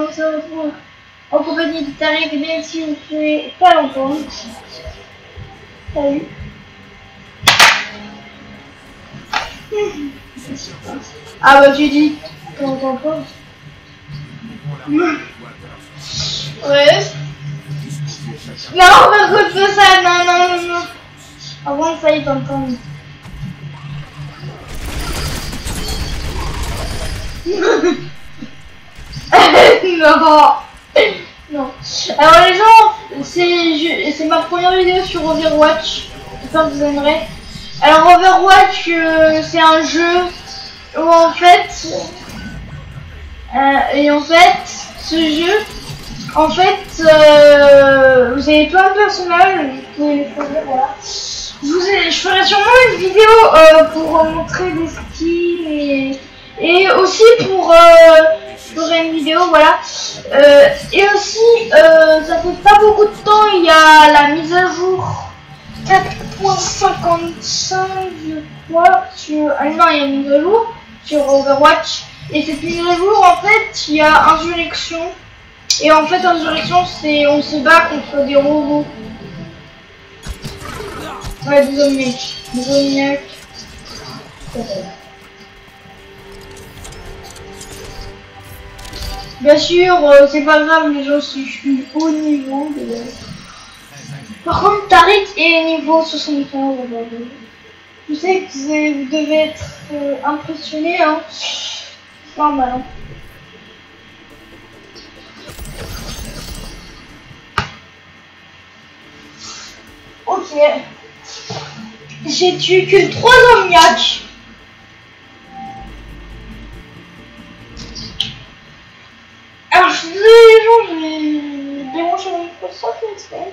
on se retrouve en compagnie de Tariq, même si vous ne pouvez pas l'entendre. Salut. Ah bah tu dis qu'on n'entend pas. Ouais. Non, par contre de ça, non. Avant ça, il t'entend. Non. Alors les gens, c'est ma première vidéo sur Overwatch. J'espère que vous aimerez. Alors Overwatch, c'est un jeu où en fait, ce jeu, en fait, vous avez plein de personnages, vous pouvez les choisir, voilà. Je ferai sûrement une vidéo pour montrer des skins et aussi pour une vidéo, voilà. Et aussi, ça fait pas beaucoup de temps, il y a la mise à jour 4.55, je crois, sur... Ah non, il y a une mise à jour sur Overwatch. Et cette mise à jour, en fait, il y a Insurrection. Et en fait, Insurrection, c'est on se bat contre des robots. Ouais, des omniacs. Des omniacs. Bien sûr, c'est pas grave, les gens, si je suis au niveau. Par contre, Tariq est niveau 75 aujourd'hui. Je sais que vous devez être impressionné, hein. C'est normal, hein. Ok. J'ai tué que 3 omniacs. Alors, je suis désolée, les gens, j'ai débranché mon Microsoft exprès.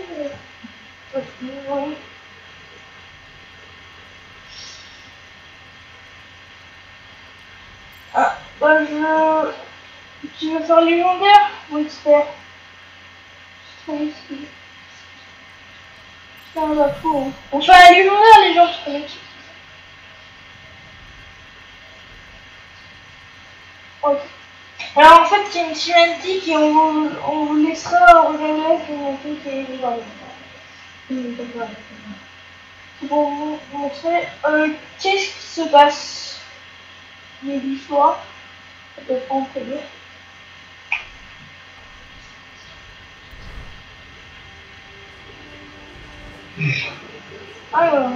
Ah, bah tu veux faire légendaire ou expert? C'est ici. C'est un info, hein. On fait la légendaire, les gens, je connais. Ok. Alors en fait, il y a une cinématique et on vous laissera regarder la cinématique et pour vous montrer qu'est-ce qui se passe. Il y a l'histoire, ça peut prendre très bien. Alors,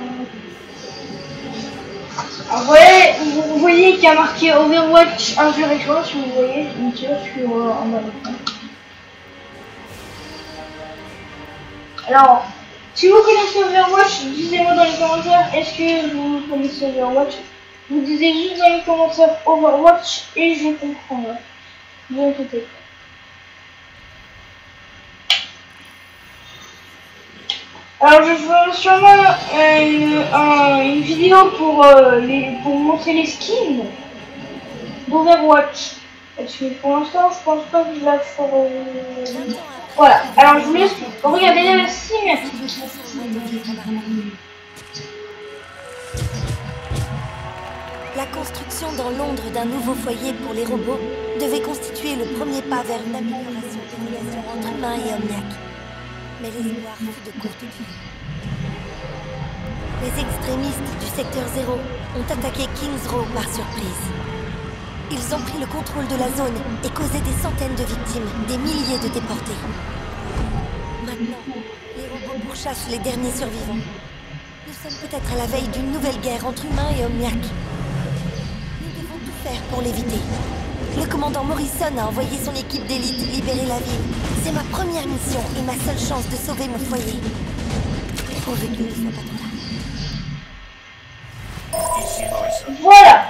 vous voyez qu'il y a marqué Overwatch Insurrection, si vous voyez, une tire sur en bas de l'écran. Alors, si vous connaissez Overwatch, dites-moi dans les commentaires, est-ce que vous connaissez Overwatch? Vous disiez juste dans les commentaires Overwatch et je comprendrai. Ne vous inquiétez pas. Alors je ferai sûrement une vidéo pour montrer les skins d'Overwatch. Parce que pour l'instant je pense pas que je la ferai. Voilà, alors je vous laisse regarder la cinématique. La construction dans Londres d'un nouveau foyer pour les robots devait constituer le premier pas vers une amélioration des relations entre humains et omniacs. Mais l'espoir fut de courte durée. Les extrémistes du secteur 0 ont attaqué Kings Row par surprise. Ils ont pris le contrôle de la zone et causé des centaines de victimes, des milliers de déportés. Maintenant, les robots pourchassent les derniers survivants. Nous sommes peut-être à la veille d'une nouvelle guerre entre humains et omniacs. Nous devons tout faire pour l'éviter. Le commandant Morrison a envoyé son équipe d'élite libérer la ville. C'est ma première mission et ma seule chance de sauver mon foyer. Pourvu qu'il ne soit pas trop là. Voilà.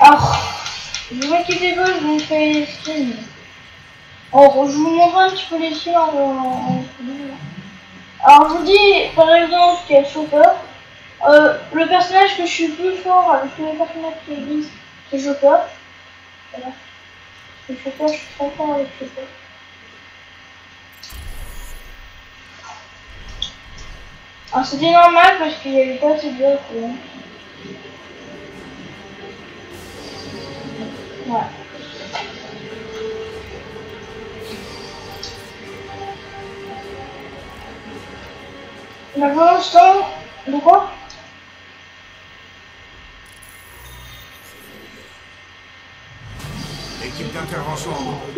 Alors, ne vous inquiétez pas, je vous fais les skins. Alors, je vous montre un petit peu les skins Alors, je vous dis, par exemple, qu'il y a le Chopper. Le personnage que je suis plus fort avec tous les personnages qui existent, c'est Chopper. Voilà. Le Chopper, je suis très fort avec Chopper. Alors, c'était normal parce qu'il n'y avait pas assez de blocs. Voilà. Mais pour l'instant, de quoi? Équipe d'intervention en route.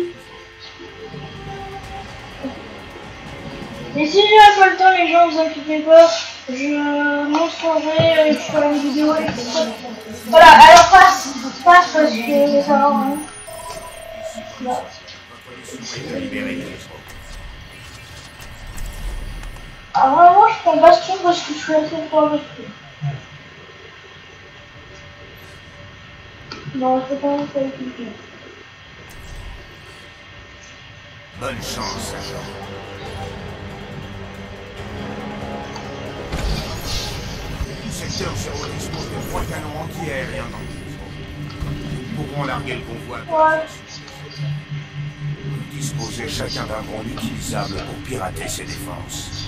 Et si j'ai pas le temps, les gens, vous inquiétez pas, je montrerai, je ferai une vidéo et tout ça. Voilà, alors passe parce que ça va rien. Voilà. Votre mission est de libérer Kingsborough. Alors vraiment, je prends baston parce que je suis assez fort avec lui. Non, c'est pas un peu compliqué. Bonne chance, agent. Le secteur 0 dispose de 3 canons anti-aériens dans Kingsborough. Ils pourront larguer le convoi. Ouais. Vous disposez chacun d'un drone utilisable pour pirater ses défenses.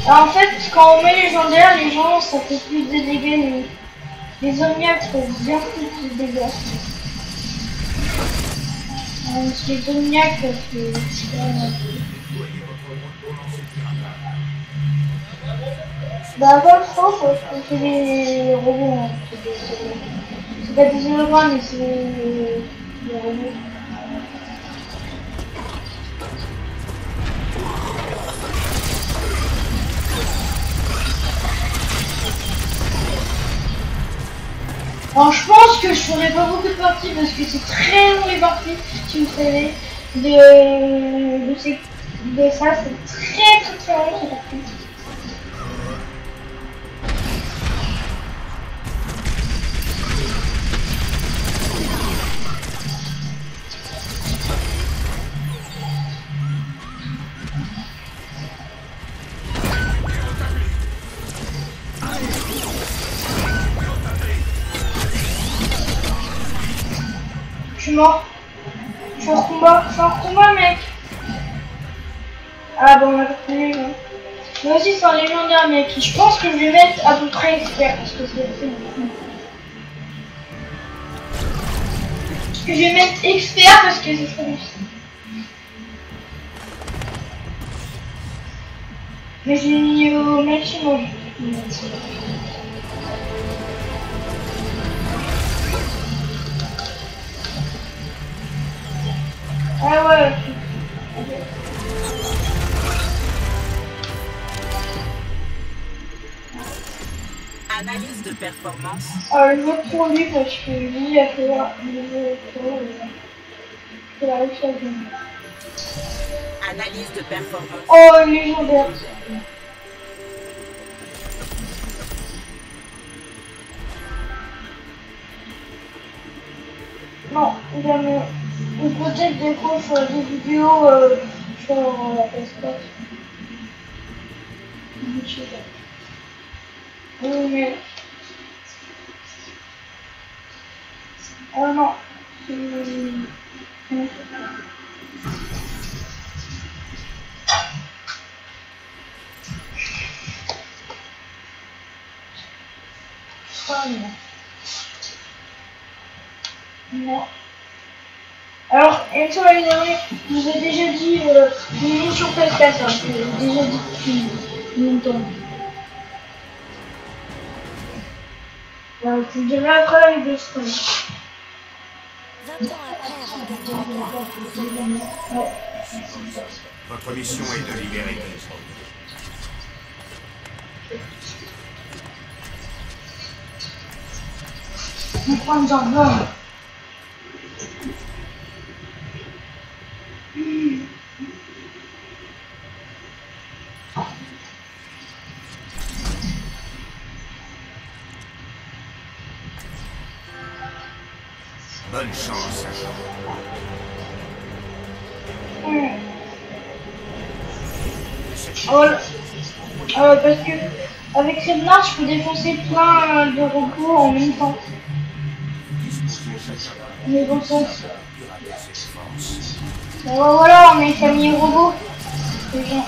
Alors, en fait, quand on met légendaire, les gens, ça fait plus de dégâts. Les omniacs font bien plus de dégâts. Parce que les omniacs, c'est quand même un peu. Bah, pas trop, parce que c'est des robots. Hein. C'est pas des hologrammes, mais c'est des robots. Alors je pense que je ferai pas beaucoup de parties parce que c'est très long les parties, si vous savez. De ça, c'est très long ces parties. Je suis mort. Je suis en combat, mec. Ah bon, on a pas tenu, hein. Moi aussi, c'est un légendaire, mec. Je pense que je vais mettre à peu près expert parce que c'est beaucoup. Je vais mettre expert parce que c'est très difficile. Mais j'ai mis au maximum. Ah ouais. Analyse de performance. Je vote pour lui parce que lui a fait le jeu pro et il a réussi à gagner. Analyse de performance. Oh, légendaire. Non, jamais. Ou peut-être des fois je ferai des vidéos sur la PS4. Oui, mais... Oh non. Non. Alors, et toi, les amis, je vous ai déjà dit, je joue sur PS4, hein, je vous ai déjà dit depuis longtemps. Je vous dirai après la vidéo stream. 20 ans après avoir gagné la guerre, Ouais. Votre mission est de libérer Kingsborough. On prend un jardin. Bonne chance, agent. Parce que avec cette marche, je peux défoncer plein de robots en même temps. Mais bon sens. Bon, voilà, on est famille robot. C'est bien.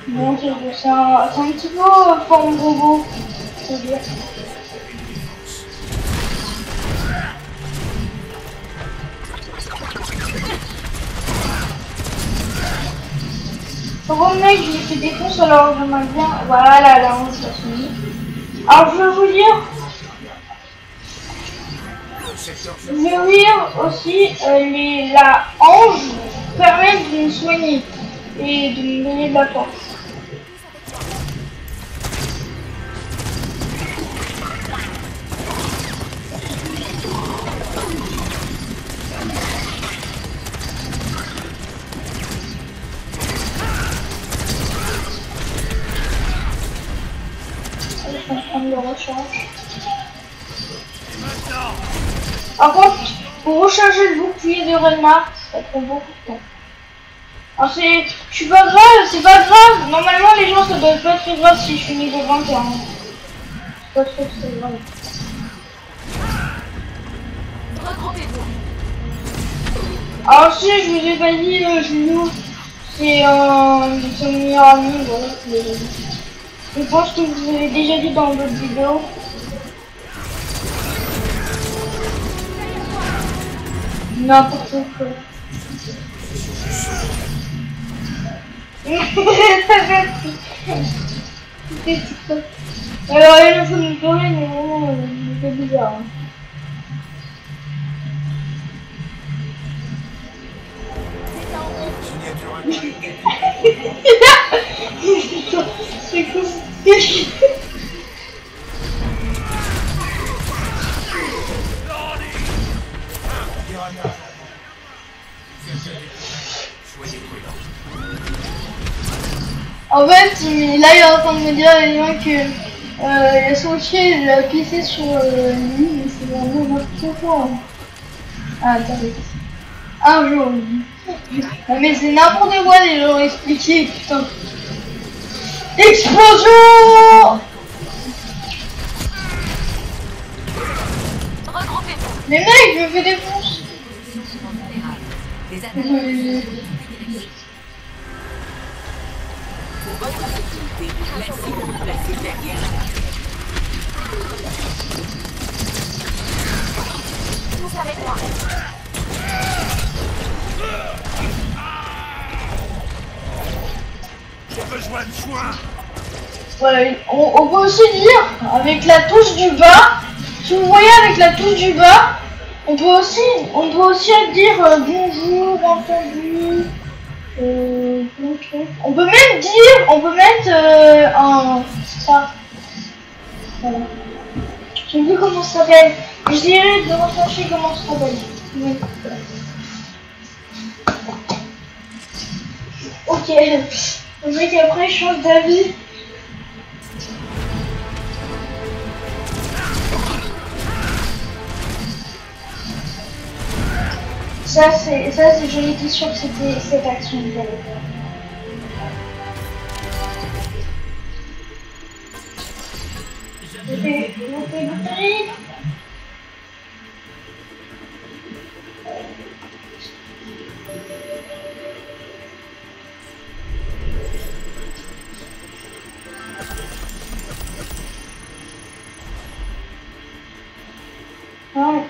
Bon, c'est un petit peu forme robot. C'est bien. Bon mec, je l'ai fait défoncer, alors j'aimerais bien. Voilà, là, on s'est fini. Alors je vais vous dire. Je vais vous dire aussi, la hanche permet de me soigner et de me donner de la force. Le recharge. Par contre, pour recharger le bouclier de Renard, ça prend beaucoup de temps. Alors c'est pas grave, c'est pas grave. Normalement les gens ça doit pas être très grave si je suis niveau 21. C'est pas très grave. Alors si je vous ai pas dit, Juno, c'est mon meilleur ami, voilà. Je pense que vous avez déjà dit dans votre vidéo. N'importe quoi. Alors il faut nous pleurer, mais vraiment c'est bizarre. Hein. C'est cool. En fait, là il est en train de me dire les gens que il a switché, il a pissé sur lui, mais c'est vraiment n'importe quoi. Ah, attendez. Un jour, ah, mais c'est n'importe quoi les gens expliqués, putain. Explosion! Mais mec, je me fais défoncer. J'ai besoin de soins. Ouais, on peut aussi dire avec la touche du bas. Si vous voyez avec la touche du bas, on peut aussi dire bonjour, entendu. On peut même dire, on peut mettre un ça. Voilà. Je sais plus comment ça s'appelle. Je dirais de rechercher comment ça s'appelle. Oui. Ok. Le mec après change d'avis. Ça c'est j'en étais sûr que c'était cette action que j'allais faire. Je fais bouteille. Ouais.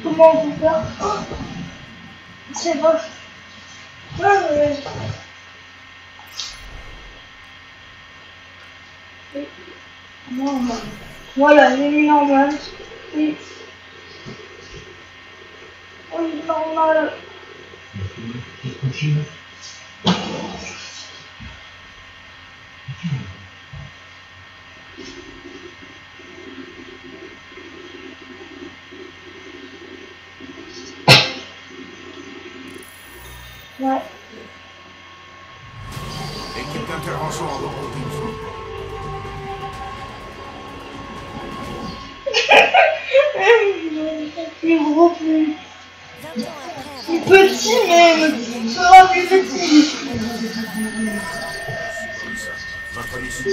Comment on peut faire? C'est bon. Normal. Voilà, j'ai mis normal. Oui. Oui, normal. Ouais. Équipe d'intervention en robotisme. Plus gros, plus petit, mais sera plus petit. votre mission?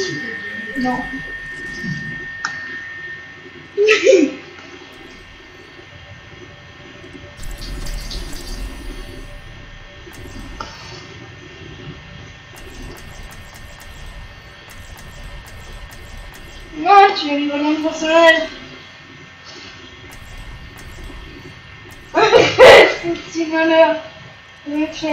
Non. Non, tu veux me voler mon personnage. Petit voleur. Ok.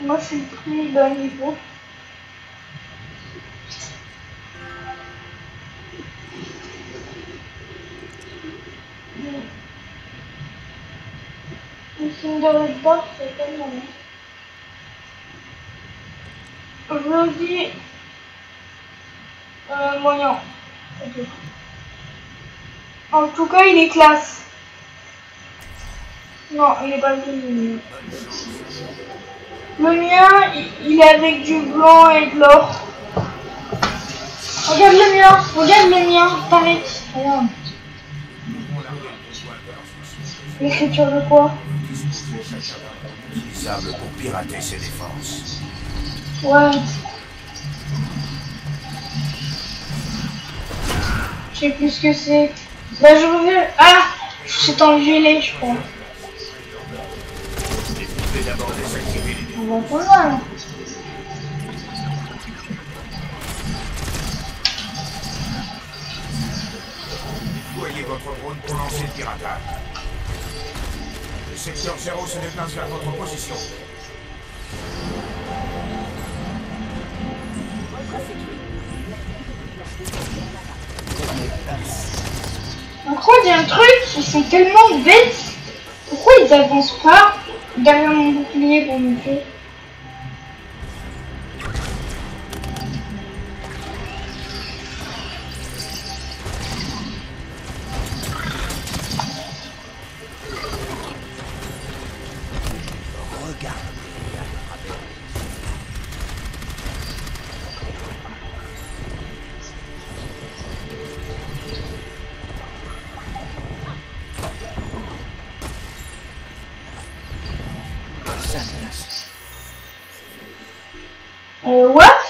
Moi, je suis plus bas niveau. Le signe de Red Bar, c'est tellement bien. Je dis moyen. Okay. En tout cas, il est classe. Non, il est pas le mien, il est avec du blanc et de l'or. Regarde le mien, t'arrêtes. Regarde. L'écriture de quoi? Utilisable pour pirater ses défenses. Ouais. Je sais plus ce que c'est. Bah je reviens. Ah, c'est en violet, je crois. On va pas mal. Déployez votre drone pour lancer le piratage. Le secteur 0 se déplace vers votre position. En gros, il y a un truc, ils sont tellement bêtes. Pourquoi ils avancent pas derrière mon bouclier pour me tuer? What?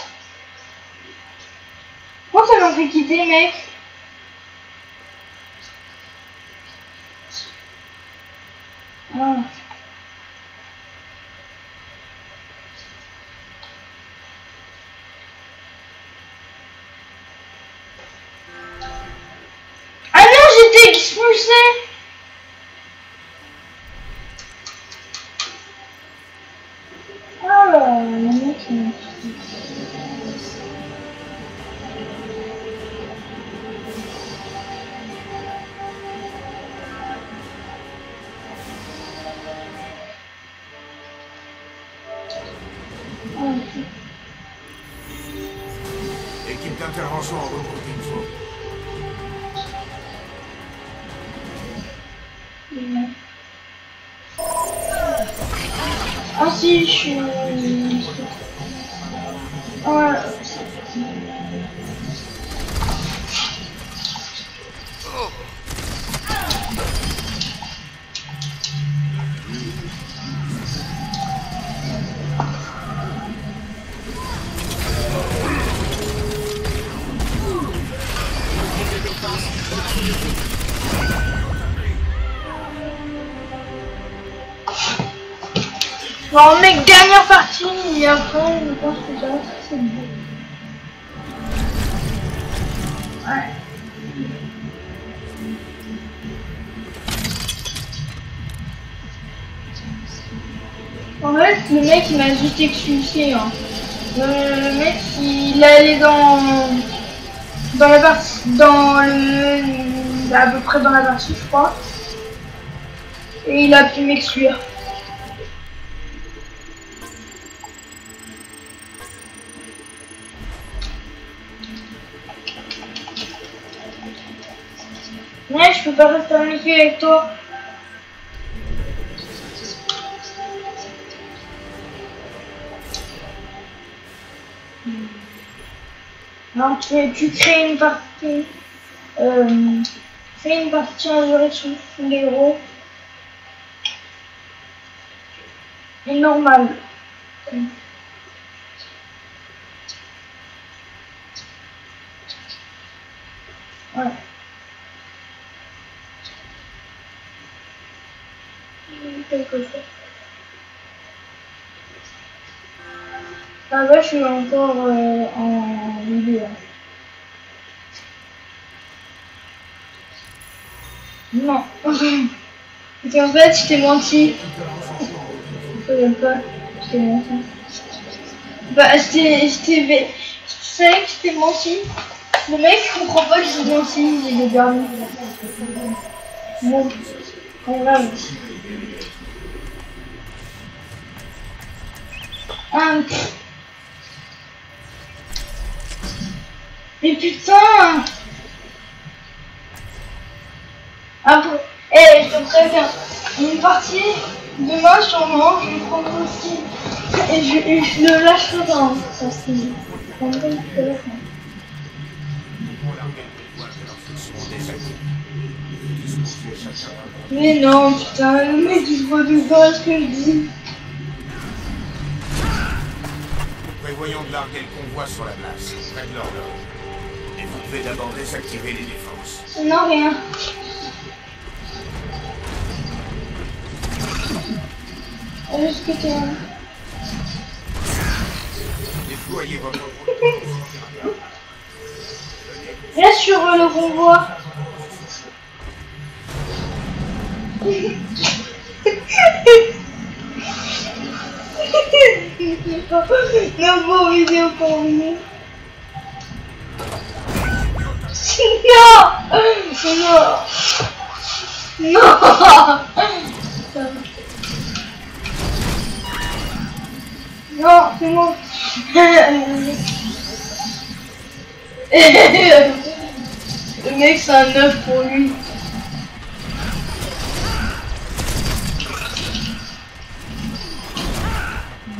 Pourquoi ça m'a fait quitter, mec? Ah. Ah non, j'étais expulsé. Ah, le mec, il... Équipe d'intervention en route pour Kings Row. Ah si, je suis... Ouais. Bon mec, dernière partie et après je pense que ça va c'est bon. Ouais. En fait, le mec il m'a juste expulsé. Hein. Le mec il est allé dans la partie, à peu près dans la partie je crois. Et il a pu m'exclure. Mais je peux pas rester amitié avec toi. Alors tu crées une partie. Fais une partie en durée sur les héros. Et normal. Ouais. Quelque chose. Ah bah je suis encore en vidéo. Non. Parce qu'en fait je t'ai menti. Je sais pas. Je t'ai menti. Bah je savais que je t'ai menti. Le mec comprend pas que je t'ai menti. Il est dernier. Bon. On va. Mais putain! Après, je te préviens, une partie, demain sûrement, je vais prendre aussi, et je le lâcherai pas, ça c'est... Mais non, putain, le mec il se voit tout le temps ce que je dis. Prévoyons de larguer le convoi sur la place, près de l'horloge. Et vous devez d'abord désactiver les défenses. Non, rien. Juste que t'es... Déployez votre... Reste sur le convoi. Non, bon vidéo pour vous. Non. Non. Non, c'est bon. Le mec, c'est un 9 pour lui.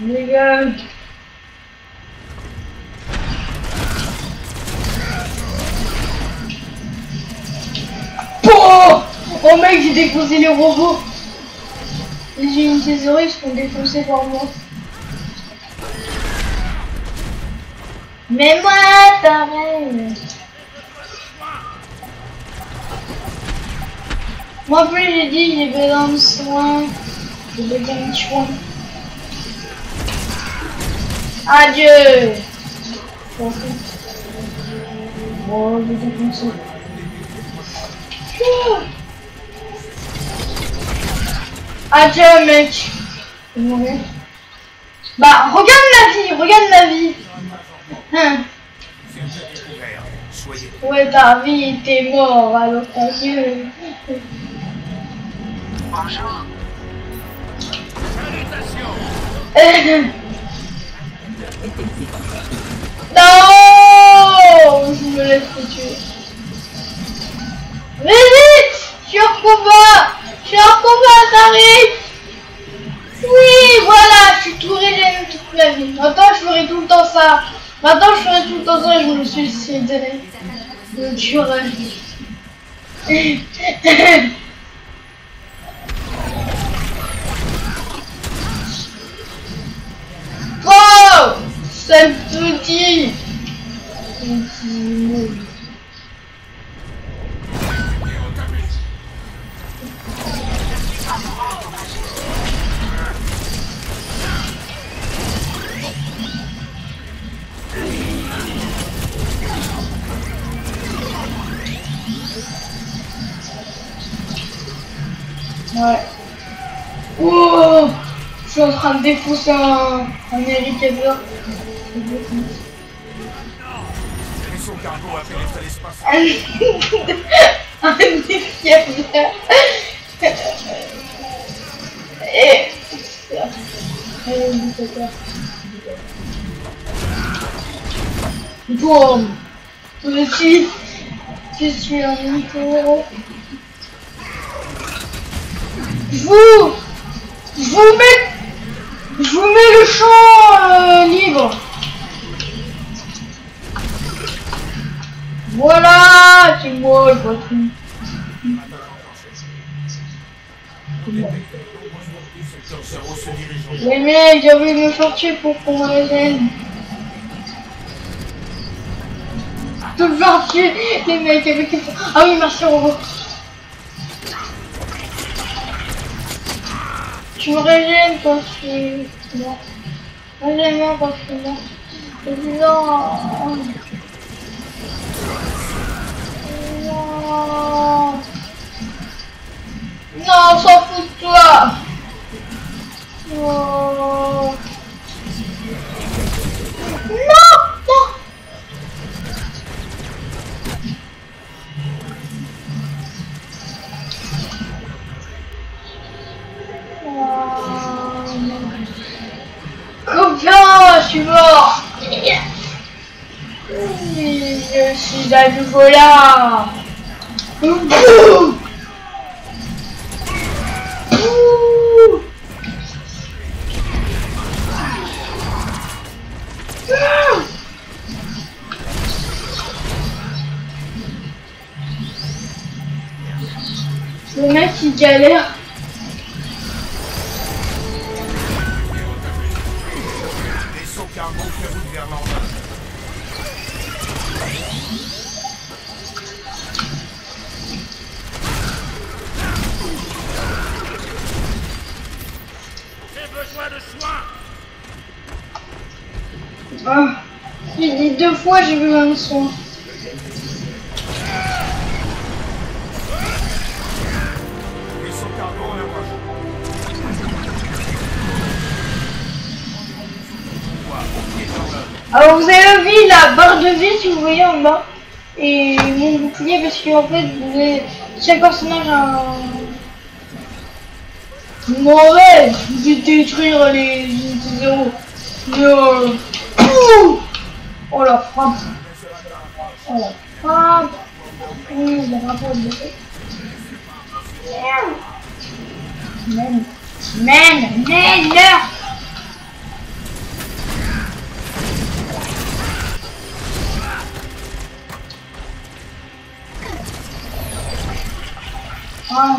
Les gars. Oh mec, j'ai défoncé les robots. Les unités zéro, ils se font défoncer par moi. Mais moi, pareil. Moi plus j'ai dit j'ai besoin de soin. J'ai besoin de soin. Adieu. Bon, je vais défoncer. Adieu mec. Bah regarde ma vie. Hein. Ouais, ta vie, t'es mort, alors adieu. Bonjour. Non, je me laisse tuer. Mais vite, je suis en combat, t'arrives. Oui, voilà, je suis tout régénéré toute la vie. Maintenant, je ferai tout le temps ça. Je me suis suicidé. Je tuerai. Oh, c'est petit. Ouais. Oh, je suis en train de défoncer un hélicoptère. Son cargo a pénétré l'espace. Un hélicoptère. Boum. Je suis un hélicoptère. Je vous mets le champ libre. Voilà, c'est moi le patron. Secteur 0 se dirige. Les mecs, j'ai envie de me faire tuer pour qu'on me gêne. De me faire tuer, les mecs avec les... Ah oui, merci, robot. Tu me régènes quand je suis mort. Régène-moi quand je suis mort. Non. Non. Non, on s'en fout de toi. Non. Non. Non. Copain, je suis mort. Je suis à nouveau là. Le mec il galère. Vaisseau cargo fait route vers l'Andin. J'ai besoin de soins. Ah, j'ai dit 2 fois j'ai besoin de soin. Vaisseau cargo en approche. Alors vous avez vu la barre de vie si vous voyez en bas et mon bouclier parce que en fait vous avez chaque personnage a un... Non ouais, je vais détruire les zéros. Oh la frappe. Oh la frappe. Oui, le rapport de mène leur. Ah.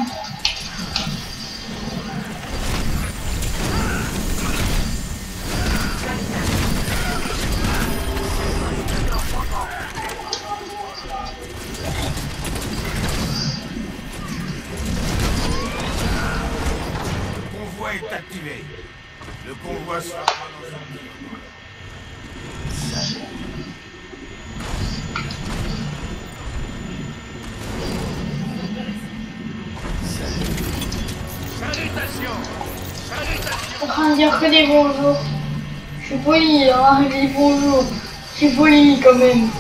Le convoi est activé. Le convoi sera dans un minute. Salutations. En train de dire que des bonjours. Je suis poli, hein, j'ai dit bonjour. Je suis poli quand même.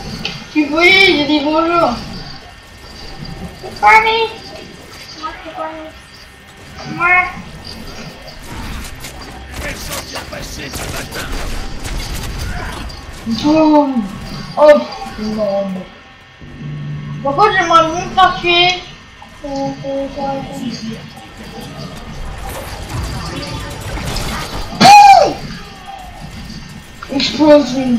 Je suis poli, j'ai dit bonjour. C'est poli. Moi, c'est poli. Moi. Vaisseau bien passé ce matin. Boum. Oh, non. Par contre, j'aimerais bien me faire tuer. Explosion.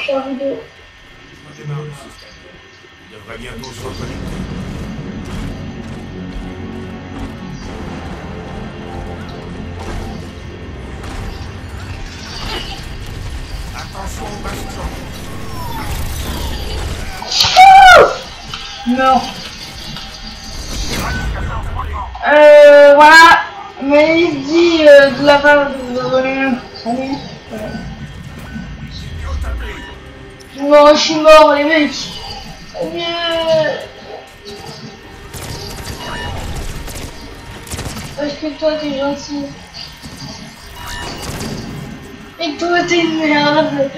Charge de... Je redémarre le système. Il devrait bientôt se reconnecter. Attention au bastion. Non. Voilà. Mais il dit de la part de... Salut. Non, je suis mort, les mecs. Parce que toi, t'es gentil. Et toi, t'es une merde.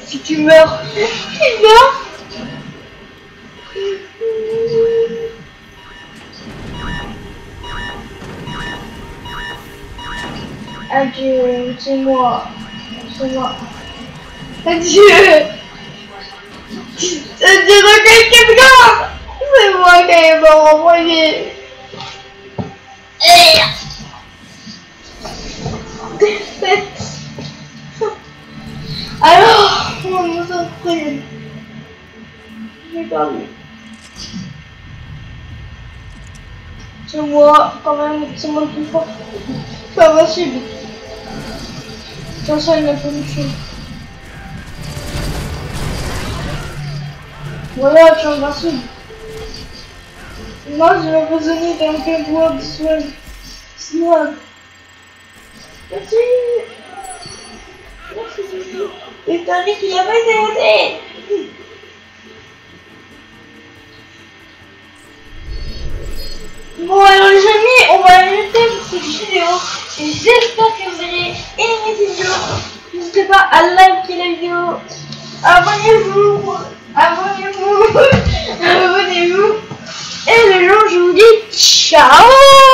Si tu meurs, tu meurs. Adieu, c'est moi. C'est moi. Adieu. Adieu dans quelques gars. C'est moi qui m'a renvoyé. Alors, on nous entraîne. J'ai perdu. C'est moi, quand même, c'est moi le plus fort. C'est pas possible. Ça, il n'a pas de chose. Voilà, tu es invincible. Moi, je vais besoin d'un peu de pouvoir de soin. Sinon, merci. Merci. Et t'as dit qu'il n'y a pas été voté. Bon alors les amis, on va arrêter pour cette vidéo et j'espère que vous allez aimer cette vidéo. N'hésitez pas à liker la vidéo, abonnez-vous, abonnez-vous, abonnez-vous. Et les gens, je vous dis ciao.